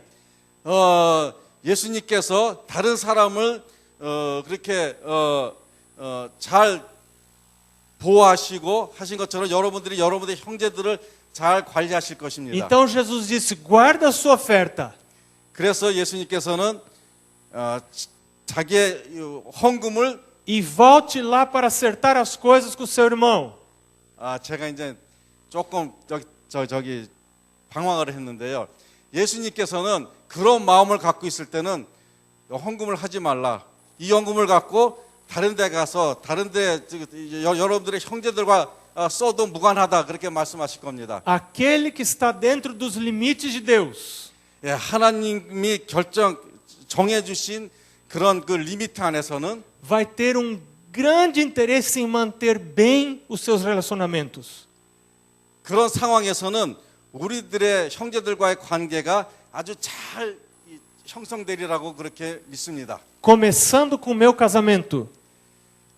예수님께서 다른 사람을 그렇게 잘 보호하시고 하신 것처럼 여러분들이 여러분의 형제들을 잘 관리하실 것입니다. Então Jesus disse: guarda a sua oferta. 그래서 예수님께서는 자기의 헌금을 E volte lá para acertar as coisas com o seu irmão. 제가 이제 조금 저기 방황을 했는데요. 예수님께서는 그런 마음을 갖고 있을 때는 헌금을 하지 말라. 이 헌금을 갖고 다른 데 가서 다른 데 여러분들의 형제들과 써도 무관하다 그렇게 말씀하실 겁니다. Aquele que está dentro dos limites de Deus. 예, 하나님이 정해 주신 그런 그 리미트 안에서는 Vai ter grande interesse em manter bem os seus relacionamentos. 그런 상황에서는 우리들의 형제들과의 관계가 아주 잘 형성되리라고 그렇게 믿습니다. Começando com o meu casamento.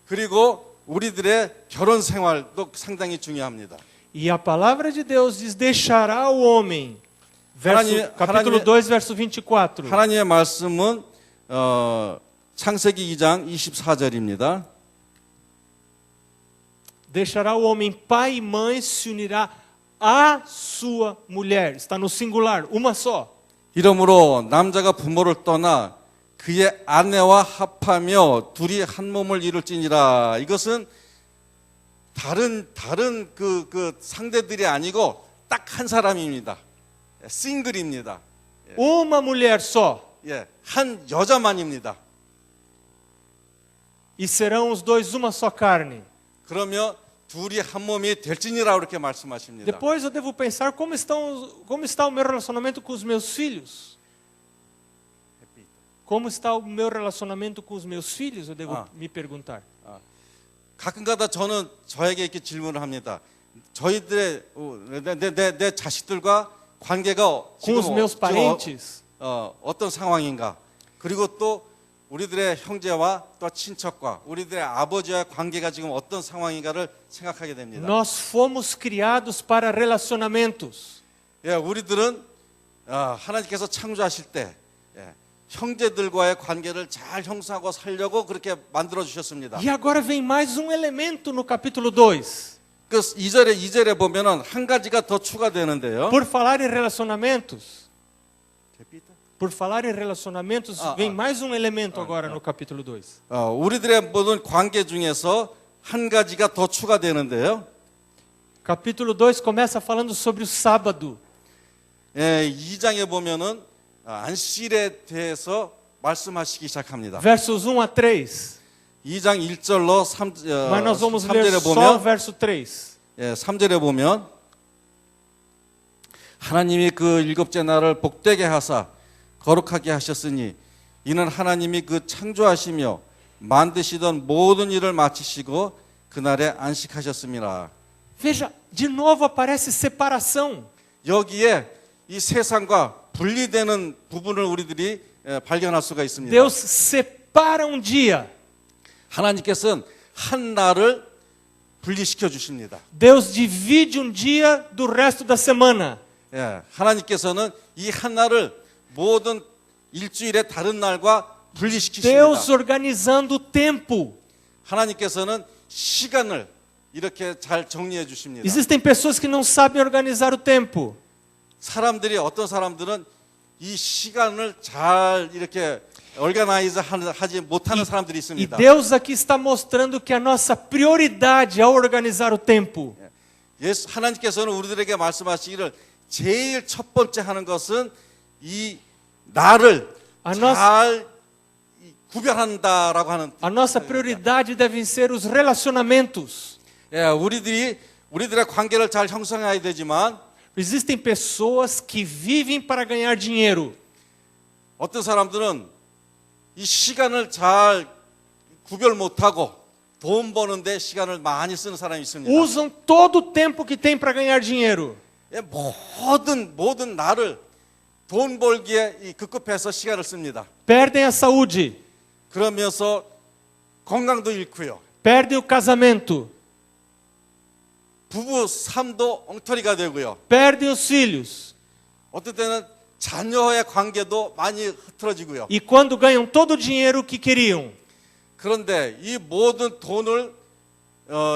그리고 우리들의 결혼 생활도 상당히 중요합니다. E a palavra de Deus diz: deixará o homem. Capítulo 2, verso 24. 하나님의 말씀은 창세기 2장 24절입니다. Deixará o homem pai e mãe, se unirá à sua mulher. Está no singular, uma só. 이러므로 남자가 부모를 떠나 그의 아내와 합하며 둘이 한 몸을 이룰지니라. 이것은 다른 그 상대들이 아니고 딱 한 사람입니다. 싱글입니다. Uma mulher só. 예, 한 여자만입니다. E serão os dois uma só carne. 그러면 둘이 한 몸이 될지니라 그렇게 말씀하십니다. Depois eu devo pensar como está o meu relacionamento com os meus filhos. Como está o meu relacionamento com os meus filhos? Eu devo me perguntar. 가끔가다 저는 저에게 이렇게 질문을 합니다. 저희들의 내 자식들과 관계가 Com os meus parentes. 어떤 상황인가? 그리고 또 우리들의 형제와 또 친척과 우리들의 아버지와의 관계가 지금 어떤 상황인가를 생각하게 됩니다. Nós fomos criados para relacionamentos. 예, 우리들은 하나님께서 창조하실 때 형제들과의 관계를 잘 형성하고 살려고 그렇게 만들어 주셨습니다. E agora vem mais elemento no capítulo 2. 그 2절에 보면은 한 가지가 더 추가되는데요. Por falar em relacionamentos, vem mais elemento agora no capítulo 2. 우리들의 모든 관계 중에서 한 가지가 더 추가되는데요. Capítulo 2 começa falando sobre o sábado. 2장에 보면은 안식일에 대해서 말씀하시기 시작합니다. Versos 1 a 3. 2장 1절로 Mas nós vamos ler 3절에 só o 보면 verso 3. 3절에 보면 하나님이 그 일곱째 날을 복되게 하사 거룩하게 하셨으니 이는 하나님이 그 창조하시며 만드시던 모든 일을 마치시고 그날에 안식하셨습니다. Veja, de novo aparece separação. 여기에 이 세상과 분리되는 부분을 우리들이 발견할 수가 있습니다. Deus separa dia. 하나님께서는 한 날을 분리시켜 주십니다. Deus divide dia do resto da semana. 예, 하나님께서는 이 한 날을 모든 일주일의 다른 날과 분리시키십니다. Deus organizando o tempo. 하나님께서는 시간을 이렇게 잘 정리해 주십니다. Existem pessoas que não sabem organizar o tempo. 사람들이 어떤 사람들은 이 시간을 잘 이렇게 얼가나이즈 하지 못하는 사람들이 E 있습니다. Deus aqui está mostrando que a nossa prioridade ao organizar o tempo 하나님께서는 우리들에게 말씀하시기를 제일 첫 번째 하는 것은 이 나를 잘 구별한다라고 하는. A nossa prioridade devem ser os relacionamentos. 예, 우리들의 관계를 잘 형성해야 되지만 Existem pessoas que vivem para ganhar dinheiro. 어떤 사람들은 이 시간을 잘 구별 못하고 돈 버는데 시간을 많이 쓰는 사람이 있습니다. Usam todo o tempo que tem para ganhar dinheiro. 예, 모든 나를 돈 벌기에 급급해서 시간을 씁니다. Perdem a saúde, 그러면서 건강도 잃고요. perdem o casamento, 부부 삶도 엉터리가 되고요. perdem os filhos. 어떨 때는 자녀의 관계도 많이 흐트러지고요. E quando ganham todo o dinheiro que queriam, 그런데 이 모든 돈을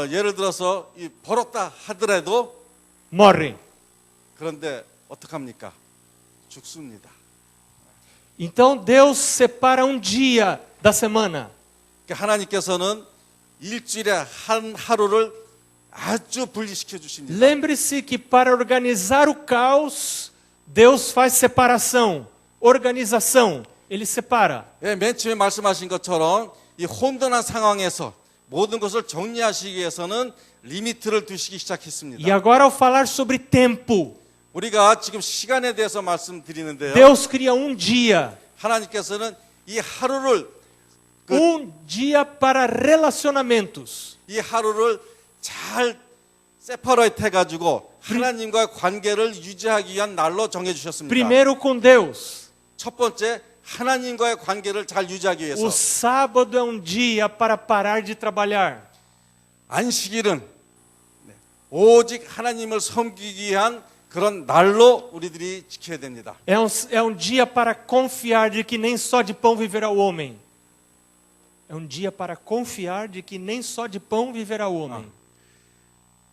예를 들어서 벌었다 하더라도 morrem. 그런데 어떡합니까? 죽습니다. Então Deus separa um dia da semana. 그러니까 하나님께서는 일주일에 한 하루를 아주 분리시켜 주십니다. Lembre-se que para organizar o caos, Deus faz separação, organização. Ele separa. 예, 맨 처음에 말씀하신 것처럼 이 혼돈한 상황에서 모든 것을 정리하시기 위해서는 리미트를 두시기 시작했습니다. E agora ao falar sobre tempo, 우리가 지금 시간에 대해서 말씀드리는데요. Deus cria um dia. 하나님께서는 이 하루를 Um dia para relacionamentos. 이 하루를 잘 세퍼레이트 해가지고 하나님과의 관계를 유지하기 위한 날로 정해주셨습니다. Primeiro com Deus. 첫 번째 하나님과의 관계를 잘 유지하기 위해서 O sábado é um dia para parar de trabalhar. 안식일은 오직 하나님을 섬기기 위한 그런 날로 우리들이 지켜야 됩니다. É um dia para confiar de que nem só de pão viverá o homem. É um dia para confiar de que nem só de pão viverá o homem.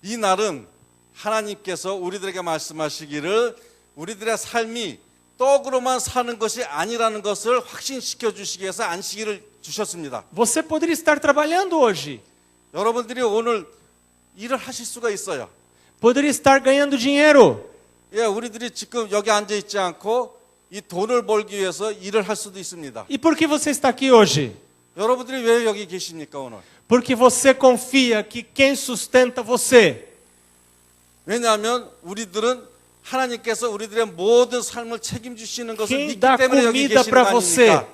이 날은 하나님께서 우리들에게 말씀하시기를 우리들의 삶이 떡으로만 사는 것이 아니라는 것을 확신시켜 주시기 위해서 안식일을 주셨습니다. Você poderia estar trabalhando hoje. 여러분들이 오늘 일을 하실 수가 있어요. Poderia estar ganhando dinheiro. 예, 우리들이 지금 여기 앉아 있지 않고 이 돈을 벌기 위해서 일을 할 수도 있습니다. E por que você está aqui hoje? 여러분들이 왜 여기 계십니까 오늘? Porque você confia que quem sustenta você 왜냐하면 우리들은 하나님께서 우리들의 모든 삶을 책임지시는 것을 Quem 믿기 dá 때문에 여기 comida 계시는 거 pra você? 아닙니까?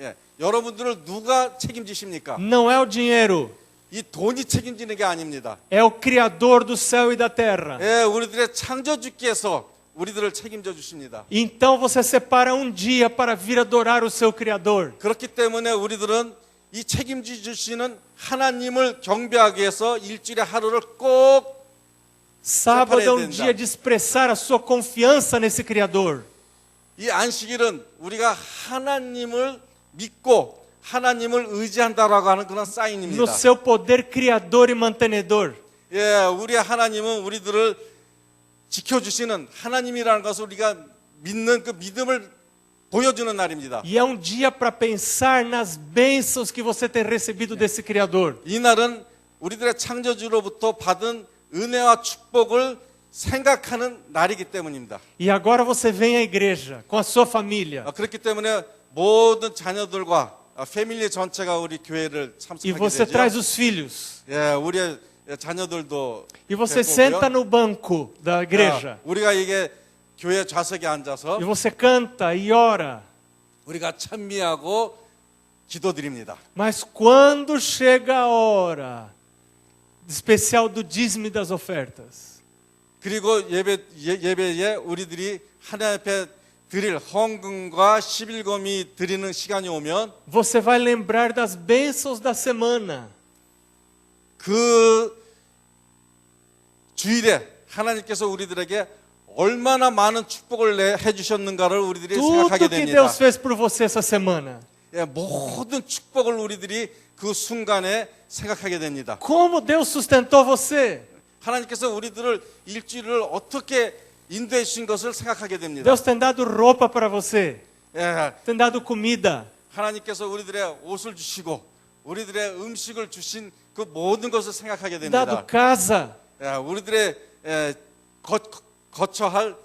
예, 여러분들을 누가 책임지십니까? não é o dinheiro, 이 돈이 책임지는 게 아닙니다. é o Criador do céu e da terra. 예, 우리들의 창조주께서 우리들을 책임져 주십니다. Então você separa um dia para vir adorar o seu Criador. 그렇기 때문에 우리들은 이 책임져 주시는 하나님을 경배하기 위해서 일주일에 하루를 꼭 Sábado é um 된다. dia de expressar a sua confiança nesse Criador. 이 안식일은 우리가 하나님을 믿고 하나님을 의지한다라고 하는 그런 사인입니다. No seu poder criador e mantenedor. 예, 우리 하나님은 우리들을 지켜주시는 하나님이라는 것을 우리가 믿는 그 믿음을 보여주는 날입니다. E é um dia para pensar nas bênçãos que você tem recebido desse Criador. 이 날은 우리들의 창조주로부터 받은 은혜와 축복을 생각하는 날이기 때문입니다. E agora você vem à igreja com a sua família. 그렇기 때문에 모든 자녀들과 패밀리 전체가 우리 교회를 E 참석하게 você 되죠. traz os filhos. 예, 우리의 자녀들도 E você 데리고 senta 오고요. no banco da igreja. 우리가 이게 교회 좌석에 앉아서 E você canta e ora. 우리가 찬미하고 기도드립니다. Mas quando chega a hora especial do dízimo e das ofertas, 그리고 예배에 우리들이 하나님 앞에 드릴 헌금과 11금이 드리는 시간이 오면 você vai lembrar das bênçãos da semana. 그 주일에 하나님께서 우리들에게 얼마나 많은 축복을 해주셨는가를 우리들이 생각하게 Tudo que 됩니다. Deus fez por você essa semana. 예, 모든 축복을 우리들이 그 순간에 생각하게 됩니다. Como Deus sustentou você? 하나님께서 우리들을 일주일을 어떻게 인도해 주신 것을 생각하게 됩니다. Deus tem dado roupa para você, 예, tem dado comida, 하나님께서 우리들의 옷을 주시고 우리들의 음식을 주신 그 모든 것을 생각하게 dado 됩니다. casa. 예, 우리들의 거처할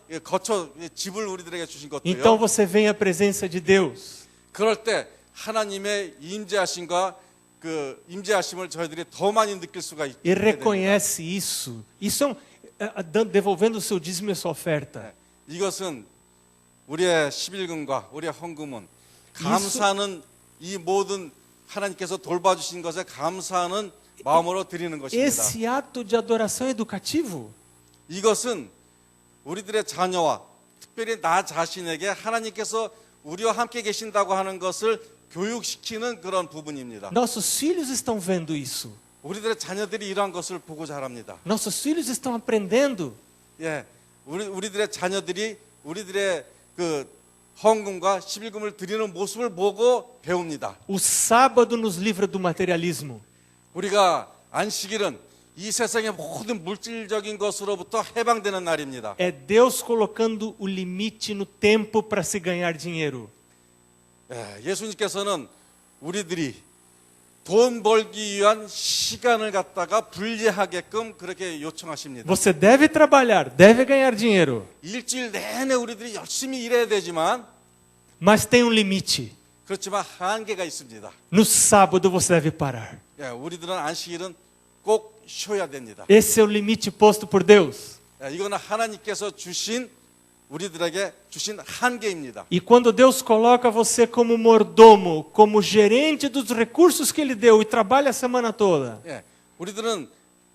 집을 우리들에게 주신 Então 것도요. você vem à presença de Deus. 그럴 때 하나님의 임재하심과 그 임재하심을 저희들이 더 많이 느낄 수가 있게 E 됩니다. reconhece isso. Isso é devolvendo o seu dízimo e sua oferta. 이것은 우리의 11금과 우리의 헌금은 감사하는 이 모든 하나님께서 돌봐주신 것에 감사하는 마음으로 드리는 것입니다. Esse ato de adoração educativo 이것은 우리들의 자녀와 특별히 나 자신에게 하나님께서 우리와 함께 계신다고 하는 것을 교육시키는 그런 부분입니다. nossos filhos estão vendo isso. 우리들의 자녀들이 이러한 것을 보고 자랍니다. Nossos filhos estão aprendendo. 예, 우리들의 자녀들이 우리들의 그 헌금과 11금을 드리는 모습을 보고 배웁니다. O sábado nos livra do materialismo. 우리가 안식일은 이 세상의 모든 물질적인 것으로부터 해방되는 날입니다. É Deus colocando o limite no tempo para se ganhar dinheiro. 예, 예수님께서는 우리들이 돈 벌기 위한 시간을 갖다가 분리하게끔 그렇게 요청하십니다. Você deve trabalhar, deve ganhar dinheiro, 일주일 내내 우리들이 열심히 일해야 되지만 mas tem um limite. 그렇지만 한계가 있습니다. No sábado você deve parar. 예, 우리들은 안식일은 꼭 쉬어야 됩니다. Esse é o limite posto por Deus. 예, 이거는 하나님께서 주신 우리들에게 주신 한계입니다. E quando Deus coloca você como mordomo, como gerente dos recursos que Ele deu e trabalha a semana toda, 예, 우리들은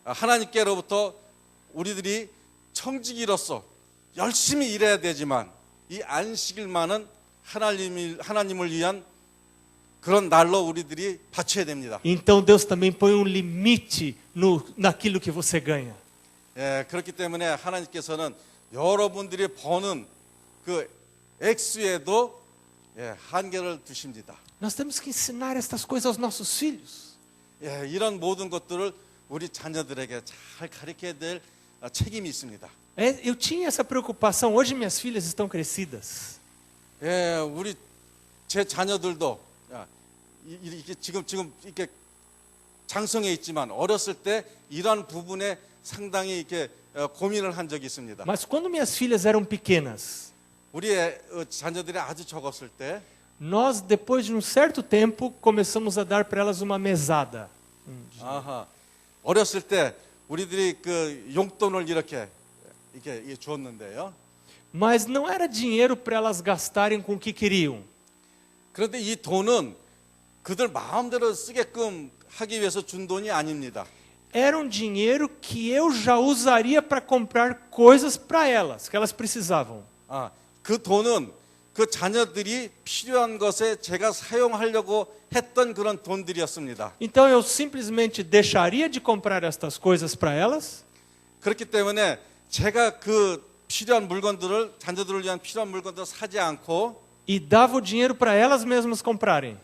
하나님께로부터 우리들이 청지기로서 열심히 일해야 되지만 이 안식일만은 하나님을 위한 그런 날로 우리들이 바쳐야 됩니다. então Deus também põe um limite naquilo que você ganha. 예, 그렇기 때문에 하나님께서는 여러분들이 버는 그 액수에도 예, 한계를 두십니다. Nós temos que ensinar estas coisas aos nossos filhos. 예, 이런 모든 것들을 우리 자녀들에게 잘 가르쳐야 될 책임이 있습니다. Eu tinha essa preocupação. Hoje minhas filhas estão crescidas. 예, 우리 제 자녀들도 이렇게 지금 이렇게 장성해 있지만 어렸을 때 이런 부분에 상당히 이렇게 고민을 한 적이 있습니다. Mas quando minhas filhas eram pequenas, 우리의 자녀들이 아주 적었을 때 nós, depois de um certo tempo, começamos a dar para elas uma mesada. 아하, 어렸을 때 우리들이 그 용돈을 이렇게 주었는데요. Mas não era dinheiro para elas gastarem com o que queriam. 그런데 이 돈은 그들 마음대로 쓰게끔 하기 위해서 준 돈이 아닙니다. Era um dinheiro que eu já usaria para comprar coisas para elas, que elas precisavam. 아, 그 돈은 그 자녀들이 필요한 것에 제가 사용하려고 했던 그런 돈들이었습니다. Então eu simplesmente deixaria de comprar estas coisas para elas 그렇기 때문에 제가 그 필요한 물건들을 자녀들을 위한 필요한 물건들을 사지 않고 e dava o dinheiro para elas mesmas comprarem.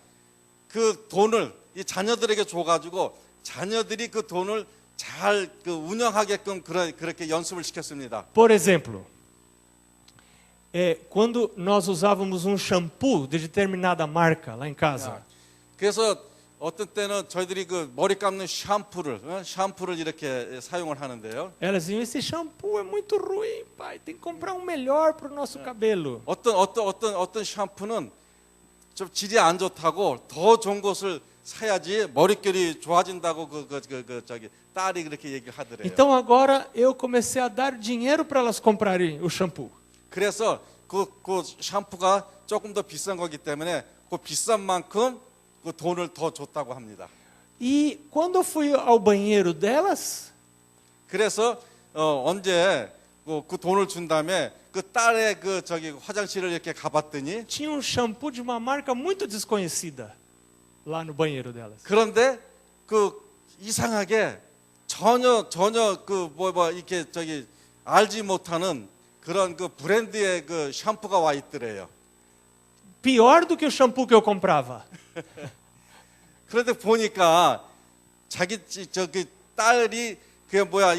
그 돈을 이 자녀들에게 줘가지고 자녀들이 그 돈을 잘 그 운영하게끔 그렇게 연습을 시켰습니다. Por exemplo, quando nós usávamos um shampoo de determinada marca lá em casa, 그래서 어떤 때는 저희들이 그 머리 감는 샴푸를 이렇게 사용을 하는데요. elas diziam: esse shampoo é muito ruim, pai, tem que comprar um melhor para o nosso cabelo. 어떤 샴푸는 좀 질이 안 좋다고 더 좋은 것을 사야지 머릿결이 좋아진다고 저기 딸이 그렇게 얘기하더래요. Então agora eu comecei a dar dinheiro para elas comprarem o shampoo. 그래서 그 샴푸가 조금 더 비싼 거기 때문에 그 비싼 만큼 그 돈을 더 줬다고 합니다. E quando eu fui ao banheiro delas, 그래서 언제 그 돈을 준 다음에 그 딸의 그 저기 화장실을 이렇게 가봤더니 tinha um shampoo de uma marca muito desconhecida lá no banheiro delas. 그런데 그 이상하게 전혀 그 뭐 이렇게 저기 알지 못하는 그런 그 브랜드의 그 샴푸가 와 있더래요. Pior do que o shampoo que eu comprava. 그런데 보니까 자기 저기 딸이 그게 뭐야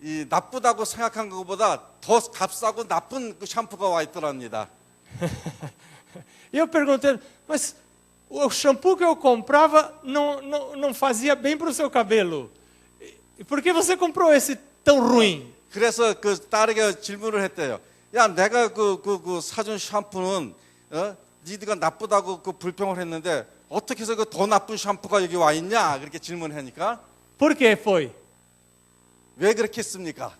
이 나쁘다고 생각한 것보다 더 값싸고 나쁜 그 샴푸가 와 있더랍니다. E eu perguntei, mas o shampoo que eu comprava não fazia bem para o seu cabelo. E por que você comprou esse tão ruim? 그래서 그 딸에게 질문을 했대요. 야, 내가 그 사준 샴푸는 니가 나쁘다고 그 불평을 했는데 어떻게 해서 그 더 나쁜 샴푸가 여기 와 있냐? 그렇게 질문하니까 Por que foi? 왜 그렇게 했습니까?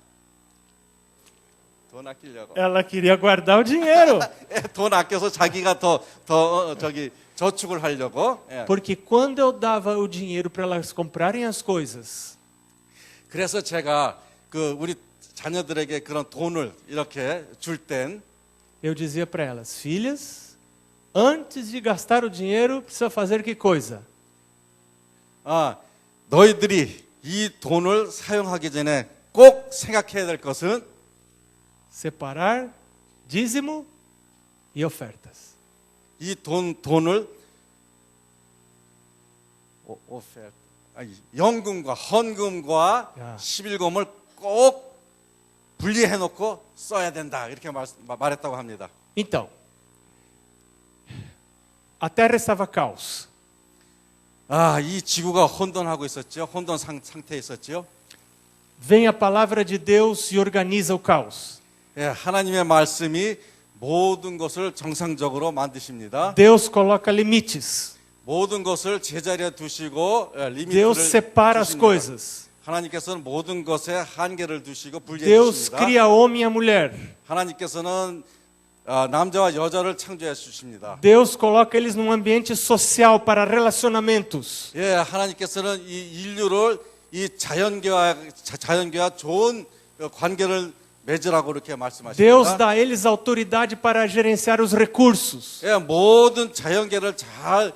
돈 아끼려고. Ela queria guardar o dinheiro. 돈 아껴서 자기가 저기 저축을 하려고. 예. Porque quando eu dava o dinheiro para elas comprarem as coisas, 그래서 제가 그 우리 자녀들에게 그런 돈을 이렇게 줄 땐 eu dizia para elas, filhas, antes de gastar o dinheiro, precisa fazer que coisa? 너희들이 이 돈을 사용하기 전에 꼭 생각해야 될 것은 Separar dízimo e ofertas. 이 돈을 연금과 헌금과 야. 11금을 꼭 분리해 놓고 써야 된다. 이렇게 말했다고 합니다. Então, a terra estava caos. 이 지구가 혼돈하고 있었죠. 혼돈 상태에 있었죠. Vem a palavra de Deus e organiza o caos. 예, 하나님의 말씀이 모든 것을 정상적으로 만드십니다. Deus coloca limites. 모든 것을 제자리에 두시고 리미트를 Deus separa as 주십니다. coisas. 하나님께서는 모든 것에 한계를 두시고 분리해 Deus 주십니다. cria homem e a mulher. 하나님께서는 남자와 여자를 창조해 주십니다. Deus coloca eles num ambiente social para relacionamentos. 예, 하나님께서는 이 인류를 이 자연계와 좋은 관계를 맺으라고 이렇게 Deus 말씀하십니다. dá a eles autoridade para gerenciar os recursos. 예, 모든 자연계를 잘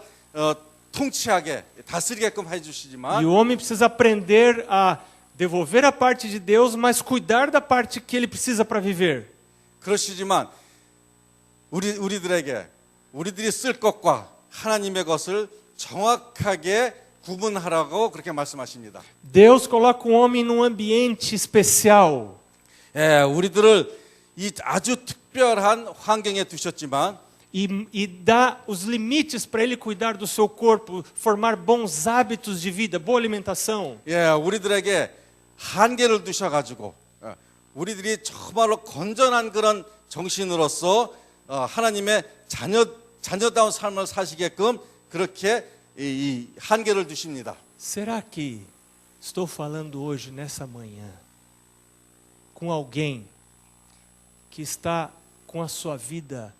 통치하게 다스리게끔 해주시지만 E o homem precisa aprender a devolver a parte de Deus, mas cuidar da parte que ele precisa para viver. 그러시지만 우리들이 쓸 것과 하나님의 것을 정확하게 구분하라고 그렇게 말씀하십니다. Deus coloca o homem num ambiente especial. 예, 우리들을 이 아주 특별한 환경에 두셨지만 E dá os limites para ele cuidar do seu corpo, formar bons hábitos de vida, boa alimentação. 예, 우리들에게 한계를 두셔가지고 우리들이 정말로 건전한 그런 정신으로서 하나님의 자녀다운 삶을 사시게끔 그렇게 이 한계를 두십니다. Será que estou falando hoje, nessa manhã, com alguém que está com a sua vida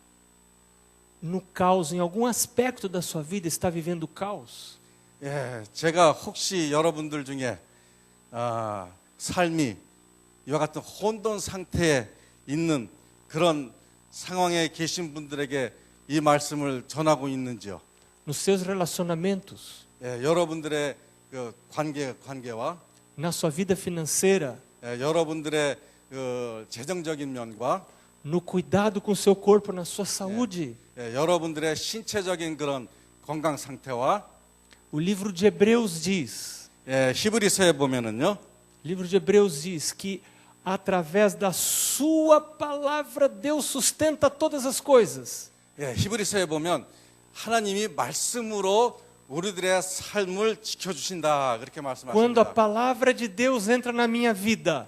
no caos, em algum aspecto da sua vida está vivendo caos? 예, 제가 혹시 여러분들 중에 삶이 이와 같은 혼돈 상태에 있는 그런 상황에 계신 분들에게 이 말씀을 전하고 있는지요? Nos seus relacionamentos, 예, 여러분들의 그 관계와 na sua vida financeira, 여러분들의 그 재정적인 면과 no cuidado com o seu corpo, na sua saúde. 여러분들의 신체적인 그런 건강 상태와 O livro de Hebreus diz, 히브리서에 보면은요. o livro de Hebreus diz que através da sua palavra Deus sustenta todas as coisas. 히브리서에 보면 하나님이 말씀으로 우리들의 삶을 지켜주신다 그렇게 Quando a 말씀하십니다. palavra de Deus entra na minha vida,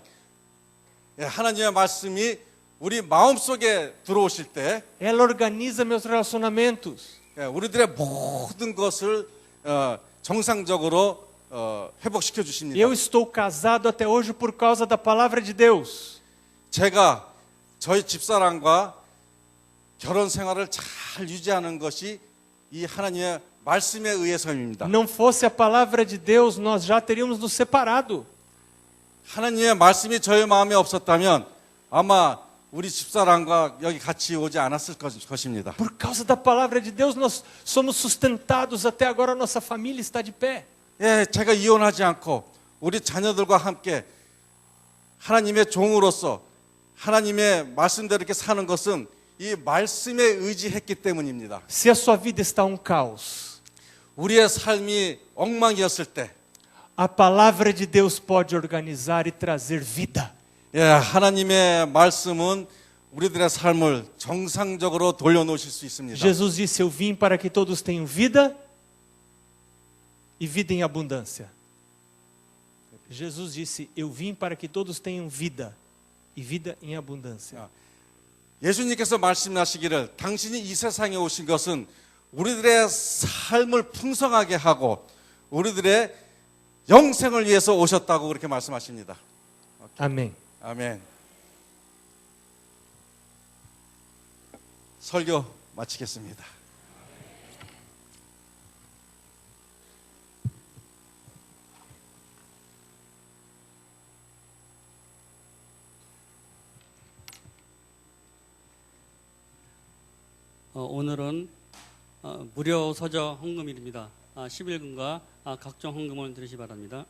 하나님의 말씀이 우리 마음속에 들어오실 때 ela organiza meus relacionamentos. 우리들의 모든 것을 정상적으로 회복시켜 주십니다. Eu estou casado até hoje por causa da palavra de Deus. 제가 저희 집사람과 결혼 생활을 잘 유지하는 것이 이 하나님의 말씀에 의해서입니다. Não fosse a palavra de Deus, nós já teríamos nos separado. 하나님의 말씀이 저희 마음에 없었다면 아마 우리 집사람과 여기 같이 오지 않았을 것입니다. Por causa da palavra de Deus, nós somos sustentados. Até agora, nossa família está de pé. 예, 제가 이혼하지 않고 우리 자녀들과 함께 하나님의 종으로서 하나님의 말씀대로 이렇게 사는 것은 이 말씀에 의지했기 때문입니다. Se a sua vida está um caos, 우리의 삶이 엉망이었을 때, A palavra de Deus pode organizar e trazer vida. 예, 하나님의 말씀은 우리들의 삶을 정상적으로 돌려놓으실 수 있습니다. Jesus disse: Eu vim para que todos tenham vida e vida em abundância. Jesus disse: Eu vim para que todos tenham vida e vida em abundância. 예수님께서 말씀하시기를 당신이 이 세상에 오신 것은 우리들의 삶을 풍성하게 하고 우리들의 영생을 위해서 오셨다고 그렇게 말씀하십니다. Amém. 아멘. 설교 마치겠습니다. 오늘은 무료 서저 헌금일입니다. 11금과 각종 헌금을 드리시 바랍니다.